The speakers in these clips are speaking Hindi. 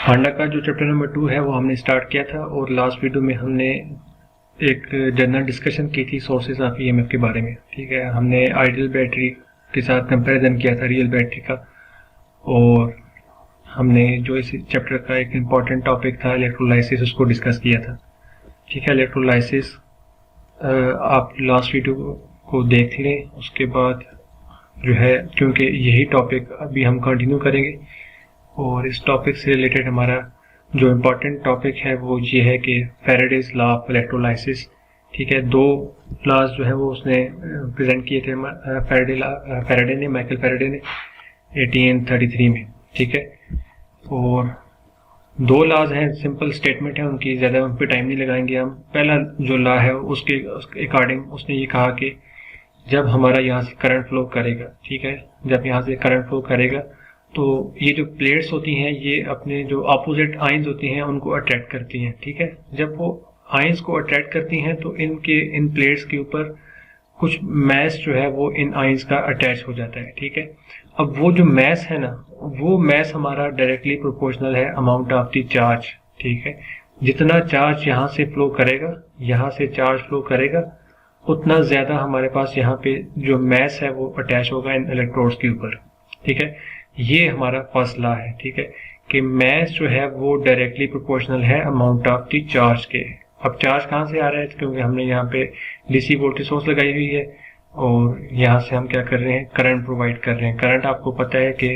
हांडा का जो चैप्टर नंबर 2 है वो हमने स्टार्ट किया था और लास्ट वीडियो में हमने एक जनरल डिस्कशन की थी सोर्सेज ऑफ ईएमएफ के बारे में। ठीक है, हमने आइडियल बैटरी के साथ कंपैरिजन किया था रियल बैटरी का, और हमने जो इस चैप्टर का एक इम्पॉर्टेंट टॉपिक था इलेक्ट्रोलाइसिस उसको डिस्कस किया था। ठीक है, इलेक्ट्रोलाइसिस आप लास्ट वीडियो को देख लें, उसके बाद जो है क्योंकि यही टॉपिक अभी हम कंटिन्यू करेंगे और इस टॉपिक से रिलेटेड हमारा जो इम्पोर्टेंट टॉपिक है वो ये है कि फैराडेज लॉ ऑफ इलेक्ट्रोलाइसिस। ठीक है, दो लॉज जो है वो उसने प्रेजेंट किए थे फैराडे ने, माइकल फैराडे ने 1833 में। ठीक है, और दो लॉज हैं, सिंपल स्टेटमेंट है उनकी, ज़्यादा उन पर टाइम नहीं लगाएंगे हम। पहला जो लॉ है उसके अकॉर्डिंग उसने ये कहा कि जब हमारा यहाँ से करंट फ्लो करेगा, ठीक है, जब यहाँ से करंट फ्लो करेगा तो ये जो प्लेट्स होती हैं ये अपने जो अपोजिट आयंस होती हैं उनको अट्रैक्ट करती हैं। ठीक है, जब वो आयंस को अट्रैक्ट करती हैं तो इन प्लेट्स के ऊपर कुछ मैस जो है वो इन आयंस का अटैच हो जाता है। ठीक है, अब वो जो मैस है ना, वो मैस हमारा डायरेक्टली प्रोपोर्शनल है अमाउंट ऑफ द चार्ज। ठीक है, जितना चार्ज यहाँ से फ्लो करेगा, यहाँ से चार्ज फ्लो करेगा, उतना ज्यादा हमारे पास यहाँ पे जो मैस है वो अटैच होगा इन इलेक्ट्रोड्स के ऊपर। ठीक है, ये हमारा फर्स्ट लॉ है। ठीक है, कि मैस जो है वो डायरेक्टली प्रोपोर्शनल है अमाउंट ऑफ द चार्ज के। अब चार्ज कहाँ से आ रहा है, क्योंकि हमने यहाँ पे डीसी वोल्टेज सोर्स लगाई हुई है और यहाँ से हम क्या कर रहे हैं, करंट प्रोवाइड कर रहे हैं। करंट आपको पता है कि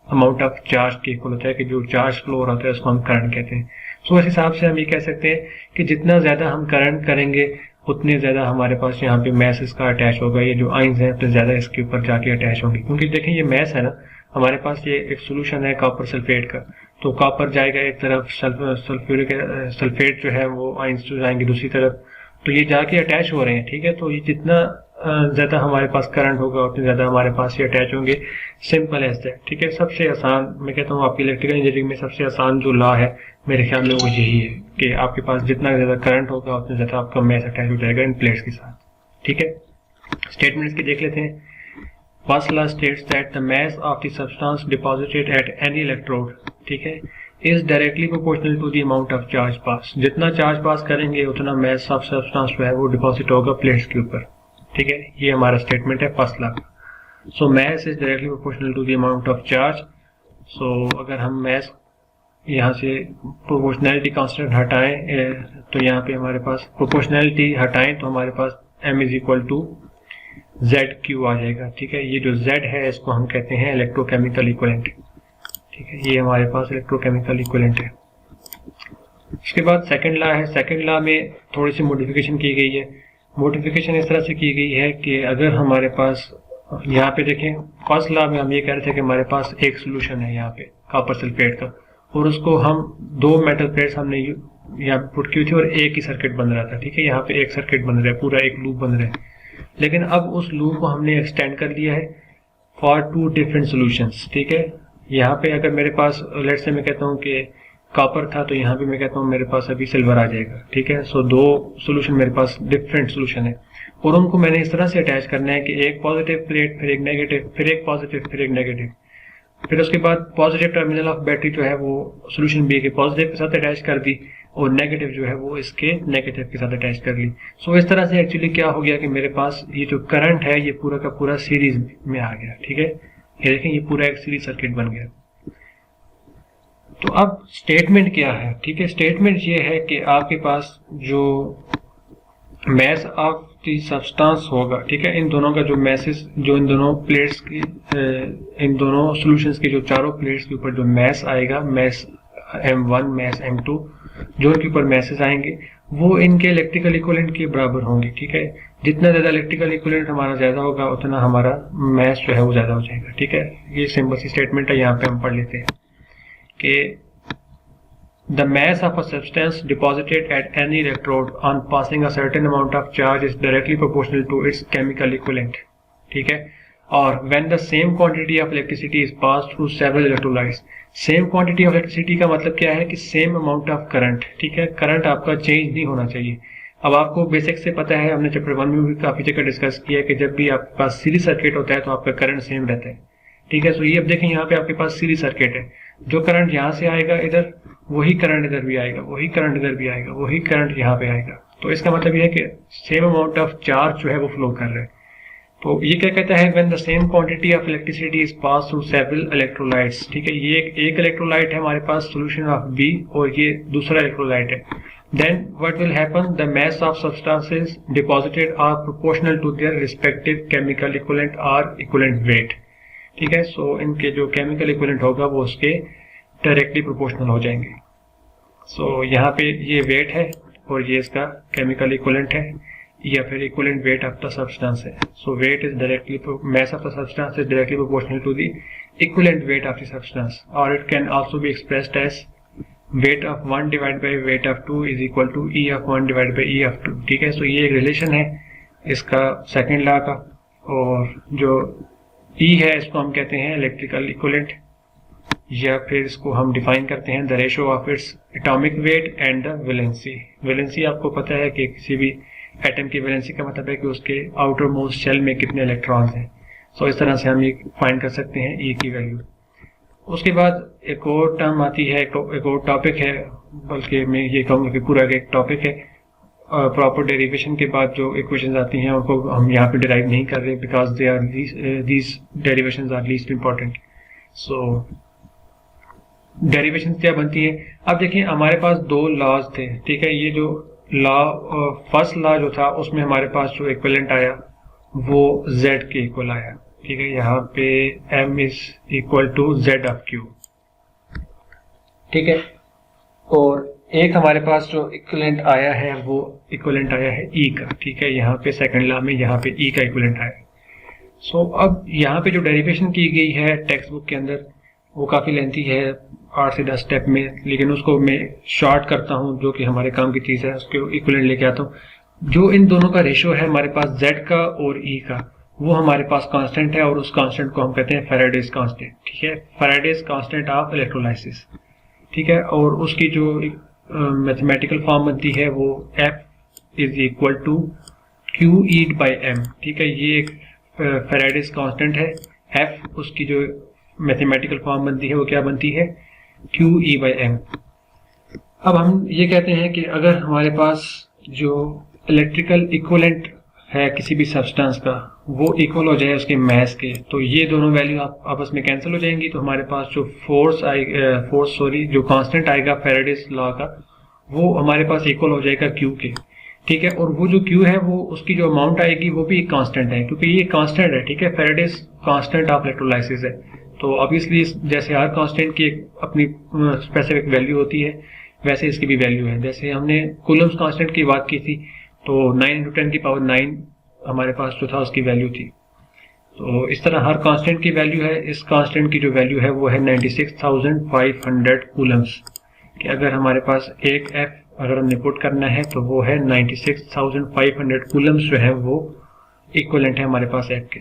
अमाउंट ऑफ चार्ज के इक्वल होता है, कि जो चार्ज फ्लो हो रहा है उसको हम करंट कहते हैं। सो इस हिसाब से हम ये कह सकते हैं कि जितना ज्यादा हम करंट करेंगे उतने ज्यादा हमारे पास यहाँ पे मैस इसका अटैच होगा, ये जो आयंस हैं उतने ज्यादा इसके ऊपर जाके अटैच होंगे। क्योंकि देखें ये मैस है ना, हमारे पास ये एक सोल्यूशन है कॉपर सल्फेट का, तो कॉपर जाएगा एक तरफ, सल्फेट जो है वो आयंस जो जाएंगे दूसरी तरफ, तो ये जाके अटैच हो रहे हैं। ठीक है, तो ये जितना ज्यादा हमारे पास करंट होगा उतने ज्यादा हमारे पास ये अटैच होंगे। Simple as that. ठीक है, सबसे आसान मैं कहता हूँ आपकी इलेक्ट्रिकल इंजीनियरिंग में सबसे आसान जो लॉ है मेरे ख्याल में वो यही है कि आपके पास जितना ज्यादा करंट होगा उतना ज्यादा आपका मैस अटैच हो जाएगा इन प्लेट्स के साथ। ठीक है, स्टेटमेंट्स की देख लेते हैं। First law states that the mass of the substance deposited at any electrode, ठीक है, is directly proportional to the amount of charge pass। जितना चार्ज पास करेंगे उतना mass of substance जो है वो डिपॉजिट होगा प्लेट्स के ऊपर। ठीक है, ये हमारा स्टेटमेंट है first law. So mass is directly proportional to the amount of charge। सो अगर हम mass यहाँ से प्रोपोर्शनैलिटी कांस्टेंट हटाएं तो यहाँ पे हमारे पास प्रोपोर्शनैलिटी हटाएं तो हमारे पास m is equal to ZQ आ जाएगा। ठीक है, ये जो Z है इसको हम कहते हैं इलेक्ट्रोकेमिकल इक्विवेलेंट। ठीक है, ये हमारे पास इलेक्ट्रोकेमिकल इक्विवेलेंट है। इसके बाद सेकंड लॉ है। सेकंड लॉ में थोड़ी सी मॉडिफिकेशन की गई है। मॉडिफिकेशन इस तरह से की गई है कि अगर हमारे पास यहाँ पे देखें, फर्स्ट लॉ में हम ये कह रहे थे कि हमारे पास एक सोल्यूशन है यहाँ पे कॉपर सल्फेट का, और उसको हम दो मेटल प्लेट्स हमने यहाँ पे पुट की थी और एक ही सर्किट बन रहा था। ठीक है, यहाँ पे एक सर्किट बन रहा है, पूरा एक लूप बन रहा है, लेकिन अब उस लूप को हमने एक्सटेंड कर दिया है फॉर टू डिफरेंट सॉल्यूशंस। ठीक है, यहाँ पे अगर मेरे पास लेट्स से मैं कहता हूँ कि कॉपर था, तो यहाँ पे मैं कहता हूँ मेरे पास अभी सिल्वर आ जाएगा। ठीक है, सो दो सॉल्यूशन मेरे पास डिफरेंट सॉल्यूशन है और उनको मैंने इस तरह से अटैच करना है कि एक पॉजिटिव प्लेट, फिर एक नेगेटिव, फिर एक पॉजिटिव, फिर एक नेगेटिव, फिर उसके बाद पॉजिटिव टर्मिनल ऑफ बैटरी जो है वो सोल्यूशन बी के पॉजिटिव के साथ अटैच कर दी और नेगेटिव जो है वो इसके नेगेटिव के साथ अटैच कर ली। सो इस तरह से एक्चुअली क्या हो गया कि मेरे पास ये जो करंट है ये पूरा का पूरा सीरीज में आ गया। ठीक है, ये देखें ये पूरा एक सीरीज सर्किट बन गया। तो अब स्टेटमेंट क्या है? ठीक है, स्टेटमेंट ये है कि आपके पास जो मैस ऑफ द सब्सटेंस होगा, ठीक है, इन दोनों का जो मैसेस, जो इन दोनों प्लेट्स की, इन दोनों सॉल्यूशंस के जो चारों प्लेट्स के ऊपर जो मैस आएगा, मैस M1, मैस M2, जो इनके ऊपर मैसेज आएंगे वो इनके इलेक्ट्रिकल इक्विवेलेंट के बराबर होंगे। ठीक है, जितना ज्यादा इलेक्ट्रिकल इक्विवेलेंट हमारा ज्यादा होगा उतना हमारा मैस जो है वो ज्यादा हो जाएगा। ठीक है, ये सिंपल सी स्टेटमेंट है, यहाँ पे हम पढ़ लेते हैं कि the mass of a substance deposited at any electrode on passing a certain amount of charge is directly proportional to its chemical equivalent. ठीक है, और when the same quantity of electricity is passed through several electrolytes, same quantity of electricity का मतलब क्या है कि सेम अमाउंट ऑफ करंट। ठीक है, करंट आपका चेंज नहीं होना चाहिए। अब आपको बेसिक से पता है, हमने चैप्टर 1 में भी काफी जगह डिस्कस किया है कि जब भी आपके पास सीरीज सर्किट होता है तो आपका करंट सेम रहता है। ठीक है, सो ये अब देखें यहाँ पे आपके पास सीरीज सर्किट है, जो करंट यहाँ से आएगा इधर वही करंट इधर भी आएगा, वही करंट इधर भी आएगा, वही करंट यहाँ पे आएगा। तो इसका मतलब यह है कि सेम अमाउंट ऑफ चार्ज जो है वो फ्लो कर रहा है। तो ये क्या कहता है, when the same quantity of electricity is pass through several electrolytes, ठीक है, ये एक इलेक्ट्रोलाइट है हमारे पास सॉल्यूशन ऑफ बी और ये दूसरा इलेक्ट्रोलाइट है, then what will happen, the mass of substances deposited are proportional to their respective chemical equivalent or equivalent weight, ठीक है। सो इनके जो केमिकल इक्विवेलेंट होगा वो उसके डायरेक्टली प्रोपोर्शनल हो जाएंगे। सो यहाँ पे ये वेट है और ये इसका केमिकल इक्विवेलेंट है या फिर equivalent weight of the substance है। So weight is directly, mass of the substance is directly proportional to the equivalent weight of the substance, और it can also be expressed as weight of 1 divide by weight of 2 is equal to E of 1 divide by E of 2, ठीक है। सो ये एक रिलेशन है इसका सेकेंड लॉ का, और जो ई है इसको हम कहते हैं इलेक्ट्रिकल इक्विवेलेंट, या फिर इसको हम डिफाइन करते हैं the ratio of its atomic weight and the valency. Valency आपको पता है कि किसी भी एटम की वैलेंसी का मतलब है कि उसके आउटर मोस्ट शेल में कितने इलेक्ट्रॉन्स हैं। सो इस तरह से हम ये फाइंड कर सकते हैं ई की वैल्यू। उसके बाद एक और टर्म आती है, एक और टॉपिक है, बल्कि मैं ये कहूँगा कि पूरा एक टॉपिक है। प्रॉपर डेरिवेशन के बाद जो इक्वेशंस आती हैं उनको हम यहाँ पे डिराइव नहीं कर रहे, because they are these derivations are least important. So derivation क्या बनती है, अब देखिए हमारे पास दो लॉज थे, ठीक है। ये जो लॉ, फर्स्ट लॉ जो था उसमें हमारे पास जो इक्विवेलेंट आया वो z के इक्वल आया, ठीक है। यहाँ पे m is equal to z of q, ठीक है। और एक हमारे पास जो इक्विवेलेंट आया है वो इक्विवेलेंट आया है E का, ठीक है। यहाँ पे सेकंड लॉ में यहाँ पे E का इक्विवेलेंट आया। सो अब यहाँ पे जो डेरिवेशन की गई है टेक्स्ट बुक के अंदर वो काफ़ी लेंथी है, 8 से 10 स्टेप में, लेकिन उसको मैं शॉर्ट करता हूँ जो कि हमारे काम की चीज़ है, उसके इक्विवेलेंट लेके आता हूँ। जो इन दोनों का रेशियो है हमारे पास z का और E का, वो हमारे पास कांस्टेंट है और उस कांस्टेंट को हम कहते हैं फैराडेज कांस्टेंट, ठीक है। फैराडेज कांस्टेंट ऑफ इलेक्ट्रोलाइसिस, ठीक है। और उसकी जो मैथमेटिकल फॉर्म बनती है वो F is equal to Q E by M, ठीक है। ये एक फैराडेज कांस्टेंट है। F उसकी जो मैथमेटिकल फॉर्म बनती है वो क्या बनती है, क्यू ई बाई एम। अब हम ये कहते हैं कि अगर हमारे पास जो इलेक्ट्रिकल इक्विवेलेंट है किसी भी सब्सटेंस का वो इक्वल हो जाए उसके मास के, तो ये दोनों वैल्यू आपस में कैंसिल हो जाएंगी। तो हमारे पास जो जो कांस्टेंट आएगा फैराडेज लॉ का वो हमारे पास इक्वल हो जाएगा क्यू के, ठीक है। और वो जो क्यू है वो उसकी जो अमाउंट आएगी वो भी एक कांस्टेंट है, क्योंकि ये कांस्टेंट है, ठीक है। फैराडेज कांस्टेंट ऑफ इलेक्ट्रोलाइसिस है, तो ऑब्वियसली जैसे हर कांस्टेंट की एक अपनी स्पेसिफिक वैल्यू होती है वैसे इसकी भी वैल्यू है। जैसे हमने कूलम्स कांस्टेंट की बात की थी तो 9 × 10 की पावर 9 हमारे पास जो था उसकी वैल्यू थी। तो इस तरह हर कांस्टेंट की वैल्यू है। इस कांस्टेंट की जो वैल्यू है वो है 96,500 कूलम्स, कि अगर हमारे पास एक F अगर हमने पुट करना है तो वो है 96,500 कूलम्स जो है वो इक्विवेलेंट है हमारे पास F के।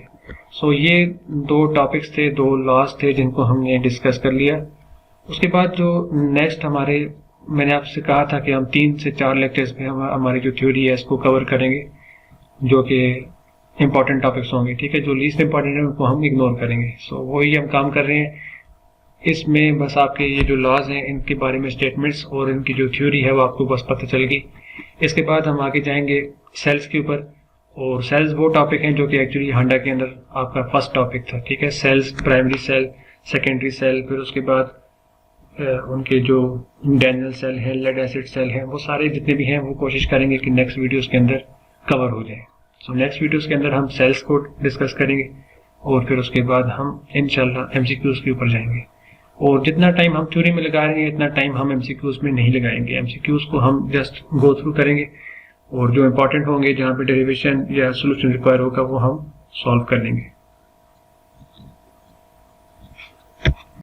सो ये दो टॉपिक्स थे, दो लॉज थे जिनको हमने डिस्कस कर लिया। उसके बाद जो नेक्स्ट मैंने आपसे कहा था कि हम 3 से 4 लेक्चर्स में हमारी जो थ्योरी है इसको कवर करेंगे, जो कि इंपॉर्टेंट टॉपिक्स होंगे, ठीक है। जो लीस्ट इंपॉर्टेंट है उनको हम इग्नोर करेंगे। सो वही हम काम कर रहे हैं। इसमें बस आपके ये जो लॉज हैं इनके बारे में स्टेटमेंट्स और इनकी जो थ्योरी है वो आपको बस पता चल गई। इसके बाद हम आगे जाएंगे सेल्स के ऊपर, और सेल्स वो टॉपिक हैं जो कि एक्चुअली हांडा के अंदर आपका फर्स्ट टॉपिक था, ठीक है। Cells, primary cell, secondary cell, फिर उसके बाद उनके जो डैनियल सेल है, लेड एसिड सेल है, वो सारे जितने भी हैं वो कोशिश करेंगे कि नेक्स्ट वीडियोस के अंदर कवर हो जाए। सो नेक्स्ट वीडियोस के अंदर हम सेल्स को डिस्कस करेंगे और फिर उसके बाद हम इंशाल्लाह एमसीक्यूज के ऊपर जाएंगे। और जितना टाइम हम थ्योरी में लगाएंगे इतना टाइम हम एमसीक्यूज में नहीं लगाएंगे। एमसीक्यूज को हम जस्ट गो थ्रू करेंगे और जो इंपॉर्टेंट होंगे जहाँ पे डेरिवेशन या सोल्यूशन रिक्वायर होगा वो हम सॉल्व कर लेंगे।